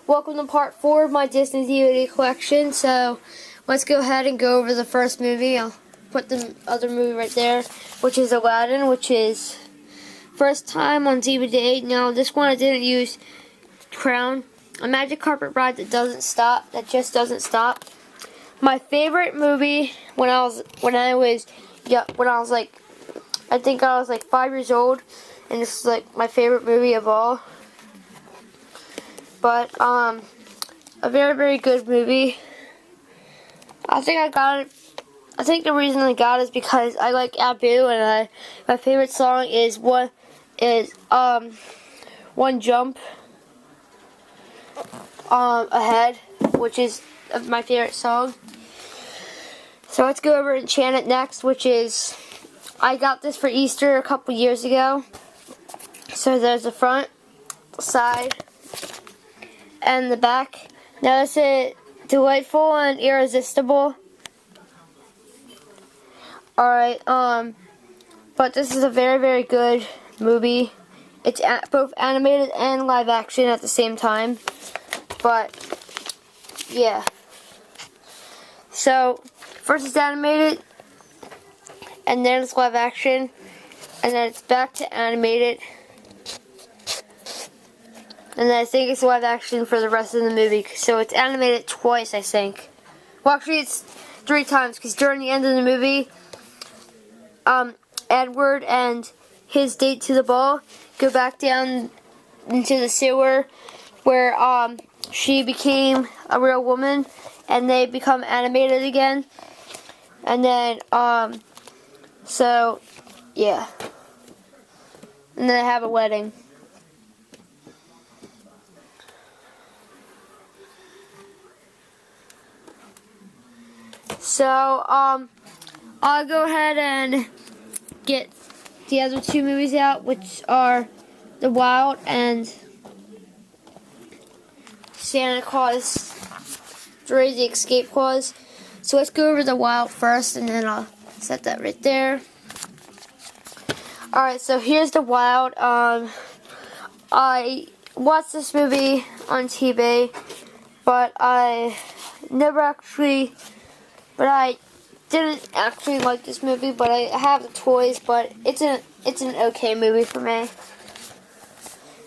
welcome to part 4 of my Disney DVD collection. So, let's go ahead and go over the first movie. I'll put the other movie right there, which is Aladdin, which is first time on DVD. Now, this one I didn't use Crown. A magic carpet ride that doesn't stop, that just doesn't stop. My favorite movie when I was like, I think I was like 5 years old, and this is like my favorite movie of all. But a very, very good movie. I think I got it. I think the reason I got it is because I like Abu, and my favorite song is One Jump Ahead, which is my favorite song. So let's go over and chant it next, which is, I got this for Easter a couple years ago. So there's the front, side, and the back. Now this is delightful and irresistible. Alright, but this is a very, very good movie. It's both animated and live action at the same time. But, yeah. So, first it's animated, and then it's live action, and then it's back to animated. And then I think it's live action for the rest of the movie. So it's animated twice, I think. Well, actually it's 3 times, because during the end of the movie, Edward and his date to the ball go back down into the sewer where she became a real woman, and they become animated again. And then, so, yeah. And then they have a wedding. So, I'll go ahead and get the other 2 movies out, which are The Wild and Santa Claus 3: The Escape Clause. So let's go over The Wild first, and then I'll set that right there. Alright, so here's The Wild. I watched this movie on TV, but I didn't actually like this movie, but I have the toys, but it's an okay movie for me.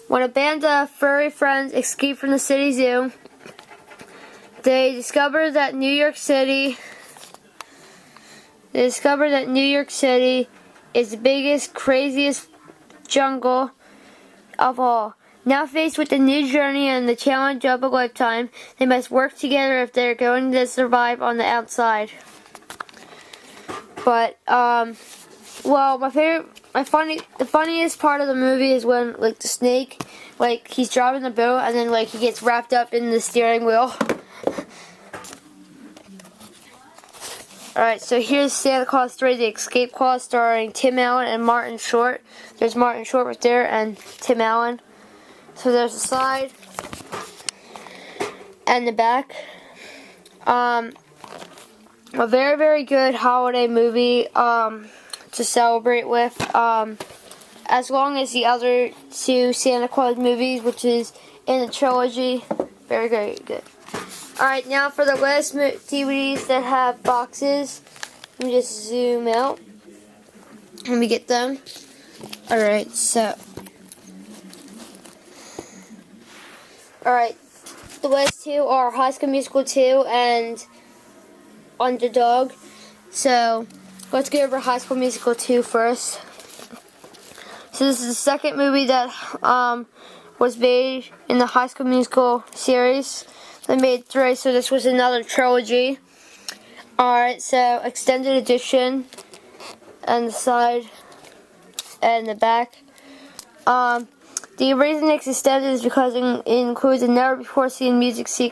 When a band of furry friends escape from the city zoo, they discover that New York City is the biggest, craziest jungle of all. Now faced with the new journey and the challenge of a lifetime, they must work together if they're going to survive on the outside. But, well, the funniest part of the movie is when, like, the snake, like, he's driving the boat, and then, like, he gets wrapped up in the steering wheel. Alright, so here's Santa Claus 3: The Escape Clause, starring Tim Allen and Martin Short. There's Martin Short right there, and Tim Allen. So there's the side and the back. A very, very good holiday movie to celebrate with. As long as the other 2 Santa Claus movies, which is in the trilogy. Very, very good. Alright, now for the last DVDs that have boxes. Let me just zoom out. Let me get them. Alright, so. Alright, the last 2 are High School Musical 2 and Underdog. So, let's go over High School Musical 2 first. So this is the second movie that was made in the High School Musical series. They made 3, so this was another trilogy. Alright, so extended edition, and the side and the back. The reason it's extended is because it includes a never-before-seen music scene,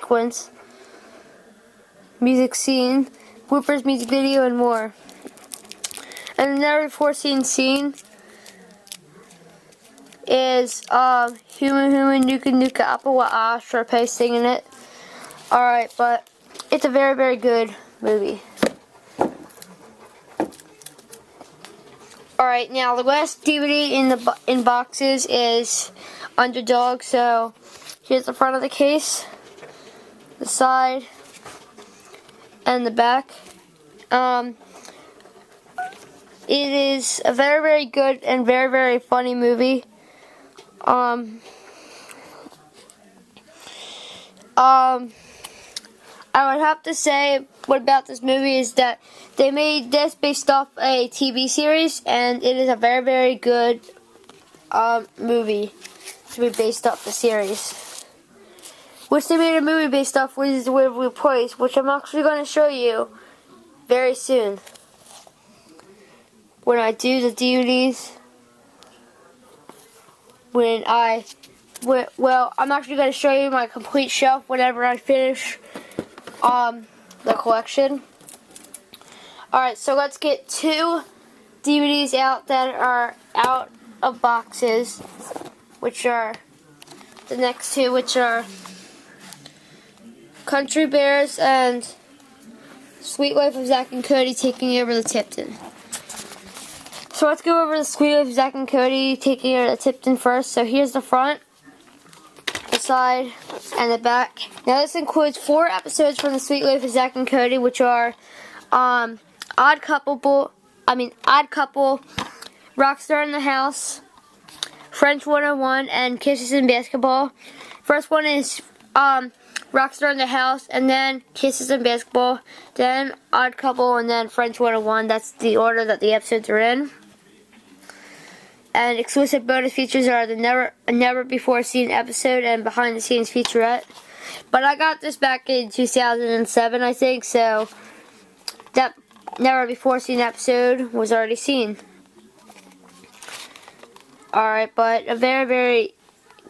bloopers, music video, and more. And the never-before-seen scene is Human Human Nuka Nuka Apple Wa Sharpay singing it. Alright, but it's a very, very good movie. Alright, now the last DVD in boxes is Underdog. So here's the front of the case. the side, and the back. It is a very, very good and very, very funny movie. I would have to say what about this movie is that they made this based off a TV series, and it is a very, very good movie to be based off the series. Which they made a movie based off, which is the Waverly Place, which I'm actually going to show you very soon. When I do the DVDs, well, I'm actually going to show you my complete shelf whenever I finish the collection. Alright, so let's get 2 DVDs out that are out of boxes, which are the next 2, which are Country Bears and Sweet Life of Zack and Cody taking over the Tipton. So let's go over the Sweet Life of Zack and Cody taking over the Tipton first. So here's the front, the side, and the back. Now this includes 4 episodes from the Sweet Life of Zack and Cody, which are Odd Couple, Rockstar in the House, French 101, and Kisses in Basketball. First one is Rockstar in the House, and then Kisses in Basketball, then Odd Couple, and then French 101. That's the order that the episodes are in. And exclusive bonus features are the never before seen episode and behind the scenes featurette. But I got this back in 2007, I think, so that never before seen episode was already seen. Alright, but a very, very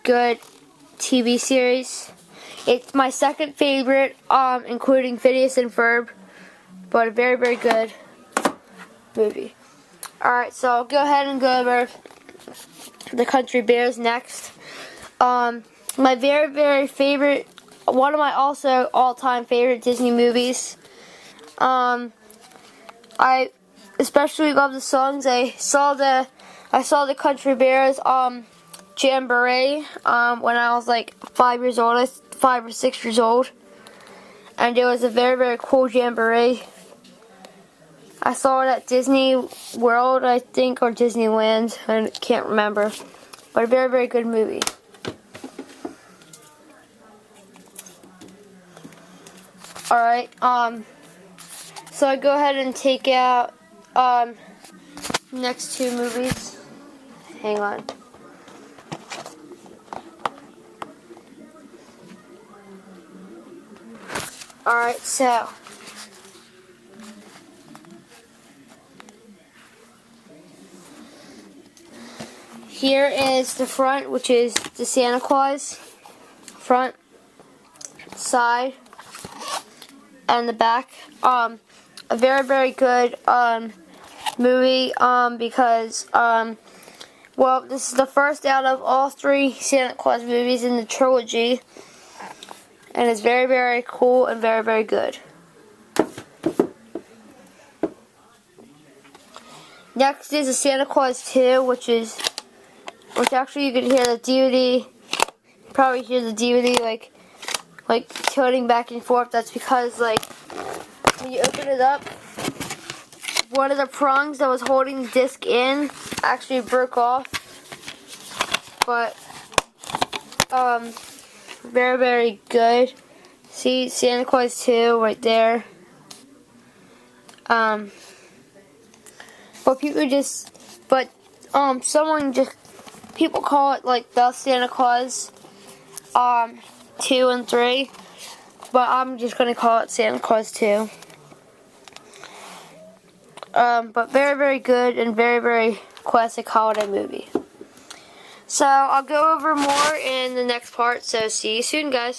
good TV series. It's my second favorite, including Phineas and Ferb, but a very, very good movie. Alright, so I'll go ahead and go over the Country Bears next. My very, very favorite, one of my also all-time favorite Disney movies. I especially love the songs. I saw the Country Bears Jamboree when I was like 5 years old, 5 or 6 years old, and it was a very, very cool Jamboree. I saw it at Disney World, I think, or Disneyland. I can't remember. But a very, very good movie. Alright, so I go ahead and take out next 2 movies. Hang on. Alright, so here is the front, which is the Santa Claus. Front, side, and the back. A very, very good movie because, well, this is the first out of all 3 Santa Claus movies in the trilogy. And it's very, very cool and very, very good. Next is the Santa Claus 2, which actually you can hear the DVD. Probably hear the DVD like tilting back and forth. That's because like when you open it up, one of the prongs that was holding the disc in actually broke off. But very, very good. See Santa Claus 2 right there. People call it like the Santa Claus 2 and 3, but I'm just gonna call it Santa Claus 2. But very, very good and very, very classic holiday movie. So I'll go over more in the next part, so see you soon, guys.